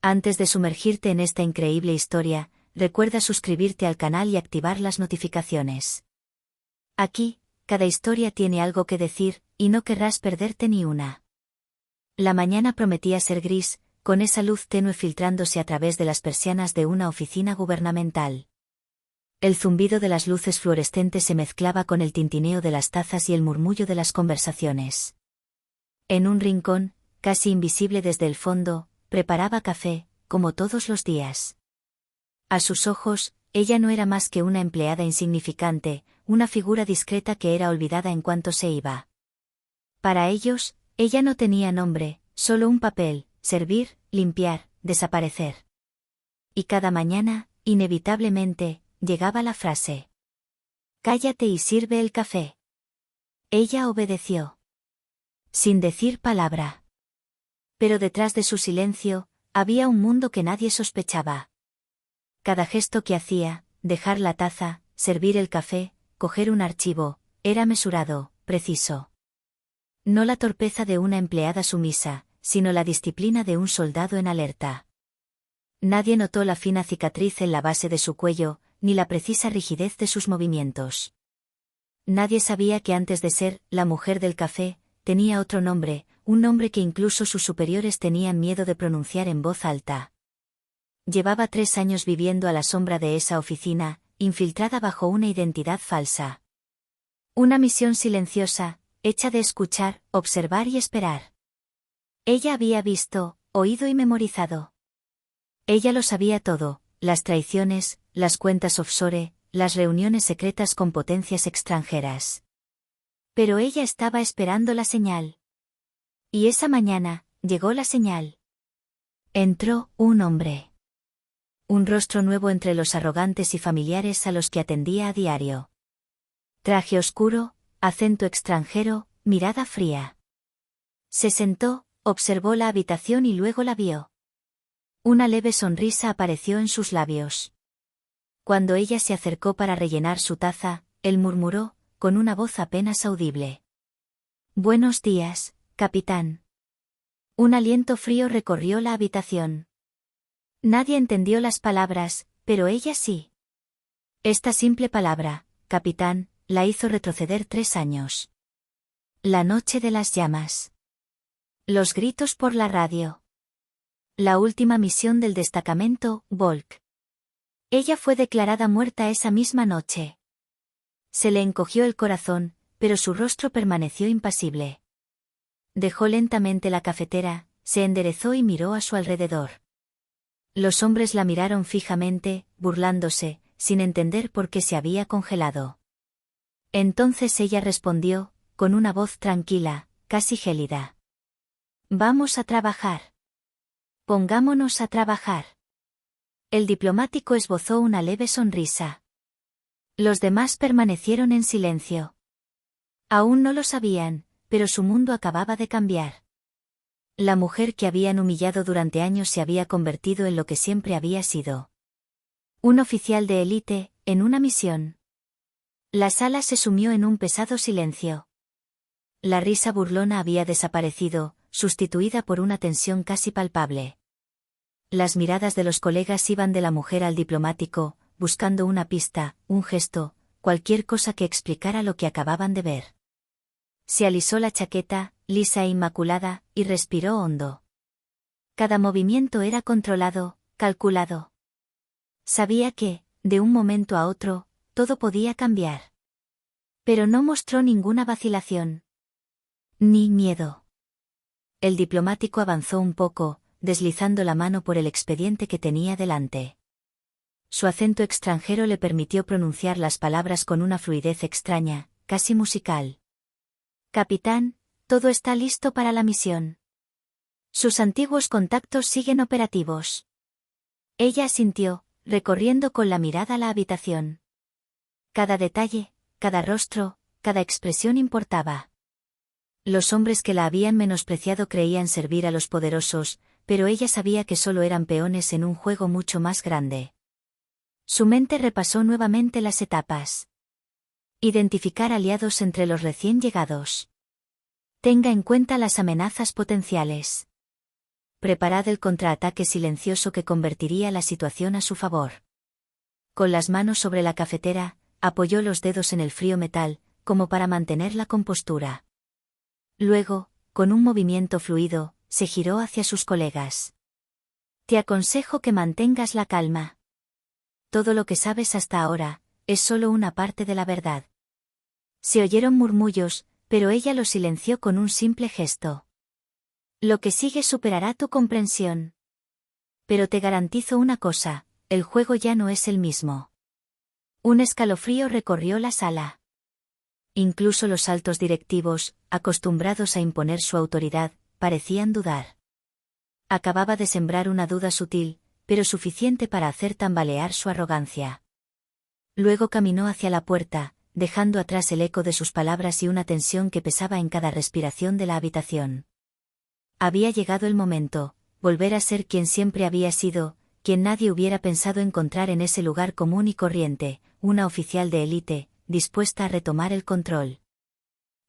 Antes de sumergirte en esta increíble historia, recuerda suscribirte al canal y activar las notificaciones. Aquí, cada historia tiene algo que decir, y no querrás perderte ni una. La mañana prometía ser gris, con esa luz tenue filtrándose a través de las persianas de una oficina gubernamental. El zumbido de las luces fluorescentes se mezclaba con el tintineo de las tazas y el murmullo de las conversaciones. En un rincón, casi invisible desde el fondo, preparaba café, como todos los días. A sus ojos, ella no era más que una empleada insignificante, una figura discreta que era olvidada en cuanto se iba. Para ellos, ella no tenía nombre, solo un papel: servir, limpiar, desaparecer. Y cada mañana, inevitablemente, llegaba la frase: «Cállate y sirve el café». Ella obedeció. Sin decir palabra. Pero detrás de su silencio, había un mundo que nadie sospechaba. Cada gesto que hacía, dejar la taza, servir el café, coger un archivo, era mesurado, preciso. No la torpeza de una empleada sumisa, sino la disciplina de un soldado en alerta. Nadie notó la fina cicatriz en la base de su cuello, ni la precisa rigidez de sus movimientos. Nadie sabía que antes de ser la mujer del café, tenía otro nombre, un nombre que incluso sus superiores tenían miedo de pronunciar en voz alta. Llevaba 3 años viviendo a la sombra de esa oficina, infiltrada bajo una identidad falsa. Una misión silenciosa, hecha de escuchar, observar y esperar. Ella había visto, oído y memorizado. Ella lo sabía todo: las traiciones, las cuentas offshore, las reuniones secretas con potencias extranjeras. Pero ella estaba esperando la señal. Y esa mañana, llegó la señal. Entró un hombre. Un rostro nuevo entre los arrogantes y familiares a los que atendía a diario. Traje oscuro, acento extranjero, mirada fría. Se sentó, observó la habitación y luego la vio. Una leve sonrisa apareció en sus labios. Cuando ella se acercó para rellenar su taza, él murmuró, con una voz apenas audible: «Buenos días, capitán». Un aliento frío recorrió la habitación. Nadie entendió las palabras, pero ella sí. Esta simple palabra, capitán, la hizo retroceder 3 años. La noche de las llamas. Los gritos por la radio. La última misión del destacamento, Volk. Ella fue declarada muerta esa misma noche. Se le encogió el corazón, pero su rostro permaneció impasible. Dejó lentamente la cafetera, se enderezó y miró a su alrededor. Los hombres la miraron fijamente, burlándose, sin entender por qué se había congelado. Entonces ella respondió, con una voz tranquila, casi gélida: «Vamos a trabajar. Pongámonos a trabajar». El diplomático esbozó una leve sonrisa. Los demás permanecieron en silencio. Aún no lo sabían, pero su mundo acababa de cambiar. La mujer que habían humillado durante años se había convertido en lo que siempre había sido: un oficial de élite, en una misión. La sala se sumió en un pesado silencio. La risa burlona había desaparecido, sustituida por una tensión casi palpable. Las miradas de los colegas iban de la mujer al diplomático, buscando una pista, un gesto, cualquier cosa que explicara lo que acababan de ver. Se alisó la chaqueta, lisa e inmaculada, y respiró hondo. Cada movimiento era controlado, calculado. Sabía que, de un momento a otro, todo podía cambiar. Pero no mostró ninguna vacilación. Ni miedo. El diplomático avanzó un poco, deslizando la mano por el expediente que tenía delante. Su acento extranjero le permitió pronunciar las palabras con una fluidez extraña, casi musical. «Capitán, todo está listo para la misión. Sus antiguos contactos siguen operativos». Ella asintió, recorriendo con la mirada la habitación. Cada detalle, cada rostro, cada expresión importaba. Los hombres que la habían menospreciado creían servir a los poderosos, pero ella sabía que solo eran peones en un juego mucho más grande. Su mente repasó nuevamente las etapas. Identificar aliados entre los recién llegados. Tenga en cuenta las amenazas potenciales. preparad el contraataque silencioso que convertiría la situación a su favor. Con las manos sobre la cafetera, apoyó los dedos en el frío metal, como para mantener la compostura. Luego, con un movimiento fluido, se giró hacia sus colegas. Te aconsejo que mantengas la calma. Todo lo que sabes hasta ahora, es solo una parte de la verdad. Se oyeron murmullos, pero ella lo silenció con un simple gesto. Lo que sigue superará tu comprensión. Pero te garantizo una cosa, el juego ya no es el mismo. Un escalofrío recorrió la sala. Incluso los altos directivos, acostumbrados a imponer su autoridad, parecían dudar. Acababa de sembrar una duda sutil, pero suficiente para hacer tambalear su arrogancia. Luego caminó hacia la puerta, dejando atrás el eco de sus palabras y una tensión que pesaba en cada respiración de la habitación. Había llegado el momento, volver a ser quien siempre había sido, quien nadie hubiera pensado encontrar en ese lugar común y corriente, una oficial de élite, dispuesta a retomar el control.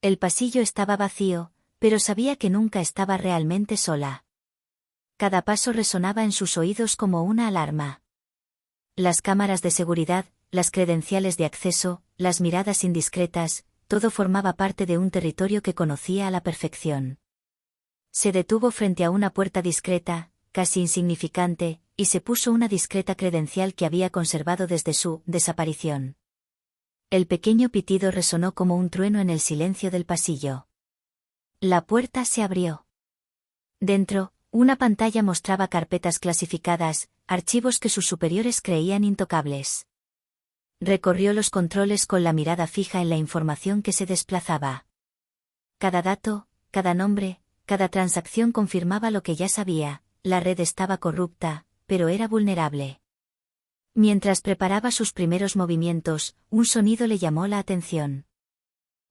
El pasillo estaba vacío, pero sabía que nunca estaba realmente sola. Cada paso resonaba en sus oídos como una alarma. Las cámaras de seguridad, las credenciales de acceso, las miradas indiscretas, todo formaba parte de un territorio que conocía a la perfección. Se detuvo frente a una puerta discreta, casi insignificante, y se puso una discreta credencial que había conservado desde su desaparición. El pequeño pitido resonó como un trueno en el silencio del pasillo. La puerta se abrió. Dentro, una pantalla mostraba carpetas clasificadas, archivos que sus superiores creían intocables. Recorrió los controles con la mirada fija en la información que se desplazaba. Cada dato, cada nombre, cada transacción confirmaba lo que ya sabía, la red estaba corrupta, pero era vulnerable. Mientras preparaba sus primeros movimientos, un sonido le llamó la atención.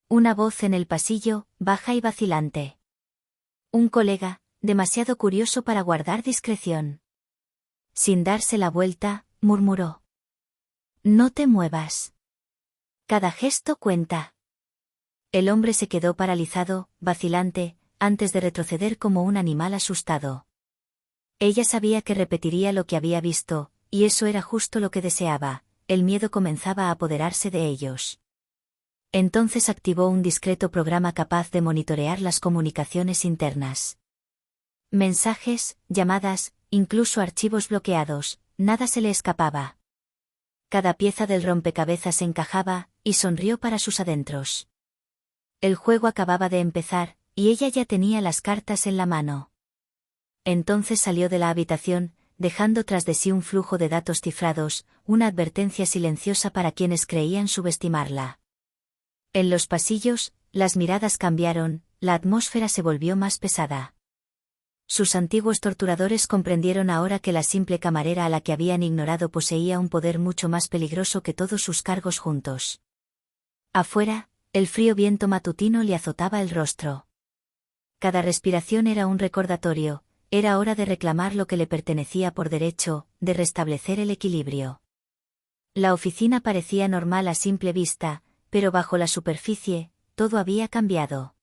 Una voz en el pasillo, baja y vacilante. Un colega, demasiado curioso para guardar discreción. Sin darse la vuelta, murmuró. No te muevas. Cada gesto cuenta. El hombre se quedó paralizado, vacilante, antes de retroceder como un animal asustado. Ella sabía que repetiría lo que había visto, y eso era justo lo que deseaba, el miedo comenzaba a apoderarse de ellos. Entonces activó un discreto programa capaz de monitorear las comunicaciones internas. Mensajes, llamadas, incluso archivos bloqueados, nada se le escapaba. Cada pieza del rompecabezas encajaba, y sonrió para sus adentros. El juego acababa de empezar, y ella ya tenía las cartas en la mano. Entonces salió de la habitación, dejando tras de sí un flujo de datos cifrados, una advertencia silenciosa para quienes creían subestimarla. En los pasillos, las miradas cambiaron, la atmósfera se volvió más pesada. Sus antiguos torturadores comprendieron ahora que la simple camarera a la que habían ignorado poseía un poder mucho más peligroso que todos sus cargos juntos. Afuera, el frío viento matutino le azotaba el rostro. Cada respiración era un recordatorio, era hora de reclamar lo que le pertenecía por derecho, de restablecer el equilibrio. La oficina parecía normal a simple vista, pero bajo la superficie, todo había cambiado.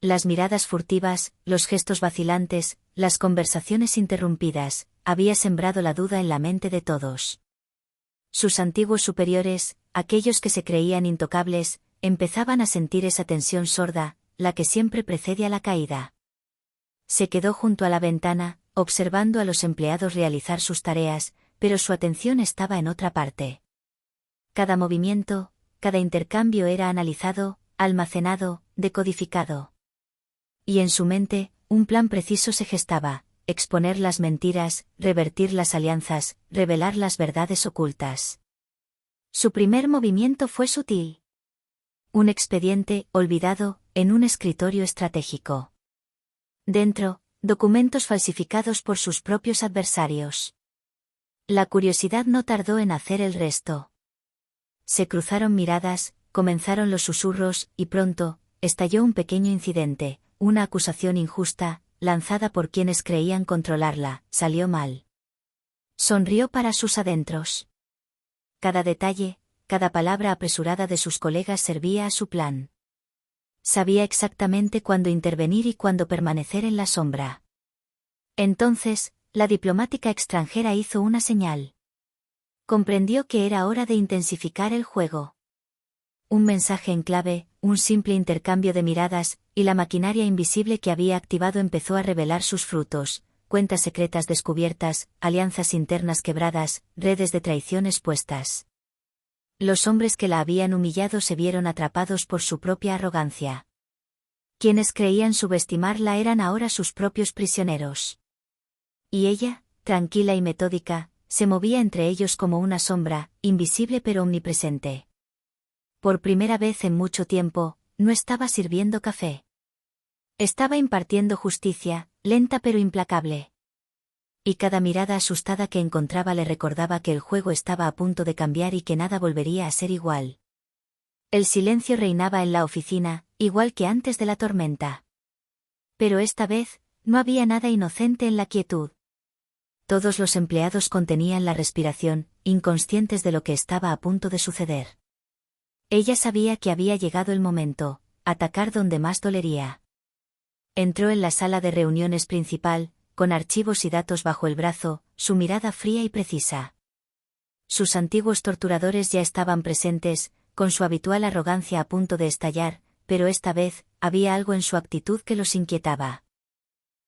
Las miradas furtivas, los gestos vacilantes, las conversaciones interrumpidas, había sembrado la duda en la mente de todos. Sus antiguos superiores, aquellos que se creían intocables, empezaban a sentir esa tensión sorda, la que siempre precede a la caída. Se quedó junto a la ventana, observando a los empleados realizar sus tareas, pero su atención estaba en otra parte. Cada movimiento, cada intercambio era analizado, almacenado, decodificado. Y en su mente, un plan preciso se gestaba: exponer las mentiras, revertir las alianzas, revelar las verdades ocultas. Su primer movimiento fue sutil. Un expediente, olvidado, en un escritorio estratégico. Dentro, documentos falsificados por sus propios adversarios. La curiosidad no tardó en hacer el resto. Se cruzaron miradas, comenzaron los susurros, y pronto, estalló un pequeño incidente, una acusación injusta, lanzada por quienes creían controlarla, salió mal. Sonrió para sus adentros. Cada detalle, cada palabra apresurada de sus colegas servía a su plan. Sabía exactamente cuándo intervenir y cuándo permanecer en la sombra. Entonces, la diplomática extranjera hizo una señal. Comprendió que era hora de intensificar el juego. Un mensaje en clave, un simple intercambio de miradas, y la maquinaria invisible que había activado empezó a revelar sus frutos: cuentas secretas descubiertas, alianzas internas quebradas, redes de traición expuestas. Los hombres que la habían humillado se vieron atrapados por su propia arrogancia. Quienes creían subestimarla eran ahora sus propios prisioneros. Y ella, tranquila y metódica, se movía entre ellos como una sombra, invisible pero omnipresente. Por primera vez en mucho tiempo, no estaba sirviendo café. Estaba impartiendo justicia, lenta pero implacable. Y cada mirada asustada que encontraba le recordaba que el juego estaba a punto de cambiar y que nada volvería a ser igual. El silencio reinaba en la oficina, igual que antes de la tormenta. Pero esta vez, no había nada inocente en la quietud. Todos los empleados contenían la respiración, inconscientes de lo que estaba a punto de suceder. Ella sabía que había llegado el momento: atacar donde más dolería. Entró en la sala de reuniones principal, con archivos y datos bajo el brazo, su mirada fría y precisa. Sus antiguos torturadores ya estaban presentes, con su habitual arrogancia a punto de estallar, pero esta vez, había algo en su actitud que los inquietaba.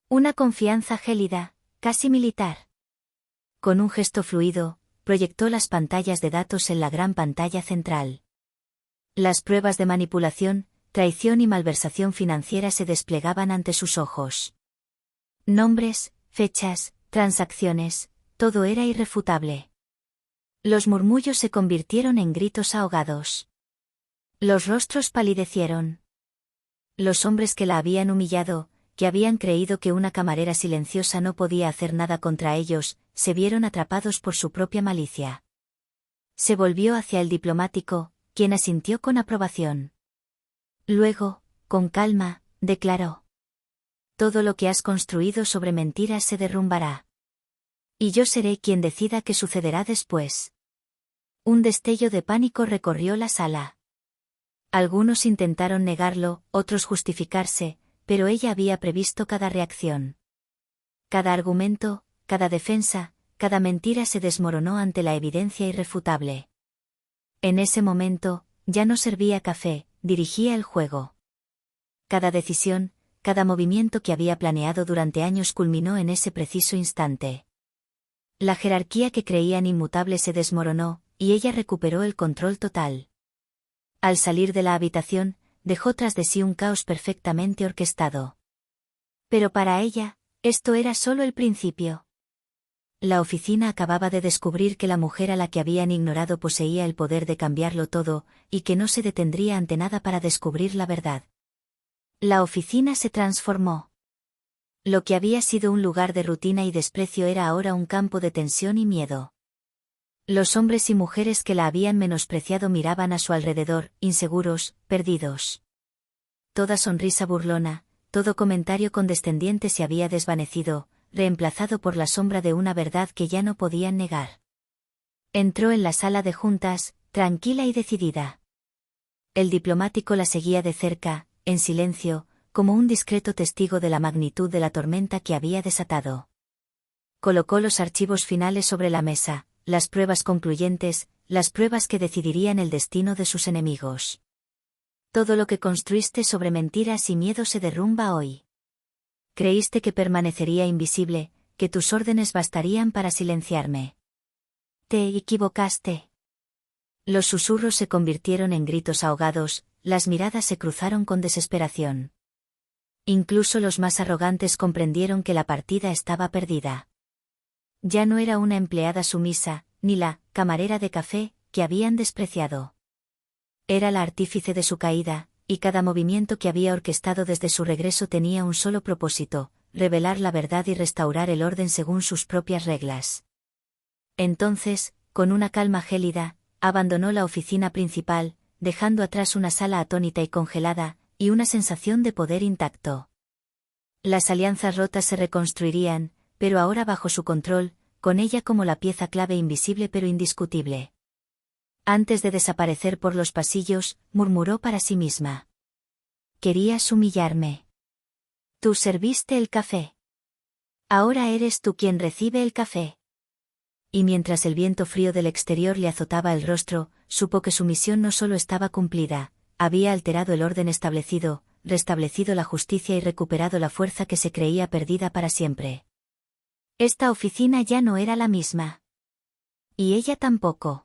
Una confianza gélida, casi militar. Con un gesto fluido, proyectó las pantallas de datos en la gran pantalla central. Las pruebas de manipulación, traición y malversación financiera se desplegaban ante sus ojos. Nombres, fechas, transacciones, todo era irrefutable. Los murmullos se convirtieron en gritos ahogados. Los rostros palidecieron. Los hombres que la habían humillado, que habían creído que una camarera silenciosa no podía hacer nada contra ellos, se vieron atrapados por su propia malicia. Se volvió hacia el diplomático, quien asintió con aprobación. Luego, con calma, declaró: todo lo que has construido sobre mentiras se derrumbará. Y yo seré quien decida qué sucederá después. Un destello de pánico recorrió la sala. Algunos intentaron negarlo, otros justificarse, pero ella había previsto cada reacción. Cada argumento, cada defensa, cada mentira se desmoronó ante la evidencia irrefutable. En ese momento, ya no servía café, dirigía el juego. Cada decisión, cada movimiento que había planeado durante años culminó en ese preciso instante. La jerarquía que creían inmutable se desmoronó, y ella recuperó el control total. Al salir de la habitación, dejó tras de sí un caos perfectamente orquestado. Pero para ella, esto era solo el principio. La oficina acababa de descubrir que la mujer a la que habían ignorado poseía el poder de cambiarlo todo, y que no se detendría ante nada para descubrir la verdad. La oficina se transformó. Lo que había sido un lugar de rutina y desprecio era ahora un campo de tensión y miedo. Los hombres y mujeres que la habían menospreciado miraban a su alrededor, inseguros, perdidos. Toda sonrisa burlona, todo comentario condescendiente se había desvanecido, reemplazado por la sombra de una verdad que ya no podían negar. Entró en la sala de juntas, tranquila y decidida. El diplomático la seguía de cerca, en silencio, como un discreto testigo de la magnitud de la tormenta que había desatado. Colocó los archivos finales sobre la mesa, las pruebas concluyentes, las pruebas que decidirían el destino de sus enemigos. Todo lo que construiste sobre mentiras y miedo se derrumba hoy. Creíste que permanecería invisible, que tus órdenes bastarían para silenciarme. Te equivocaste. Los susurros se convirtieron en gritos ahogados, las miradas se cruzaron con desesperación. Incluso los más arrogantes comprendieron que la partida estaba perdida. Ya no era una empleada sumisa, ni la camarera de café, que habían despreciado. Era la artífice de su caída, y cada movimiento que había orquestado desde su regreso tenía un solo propósito: revelar la verdad y restaurar el orden según sus propias reglas. Entonces, con una calma gélida, abandonó la oficina principal, dejando atrás una sala atónita y congelada, y una sensación de poder intacto. Las alianzas rotas se reconstruirían, pero ahora bajo su control, con ella como la pieza clave invisible pero indiscutible. Antes de desaparecer por los pasillos, murmuró para sí misma: querías humillarme. Tú serviste el café. Ahora eres tú quien recibe el café. Y mientras el viento frío del exterior le azotaba el rostro, supo que su misión no solo estaba cumplida, había alterado el orden establecido, restablecido la justicia y recuperado la fuerza que se creía perdida para siempre. Esta oficina ya no era la misma. Y ella tampoco.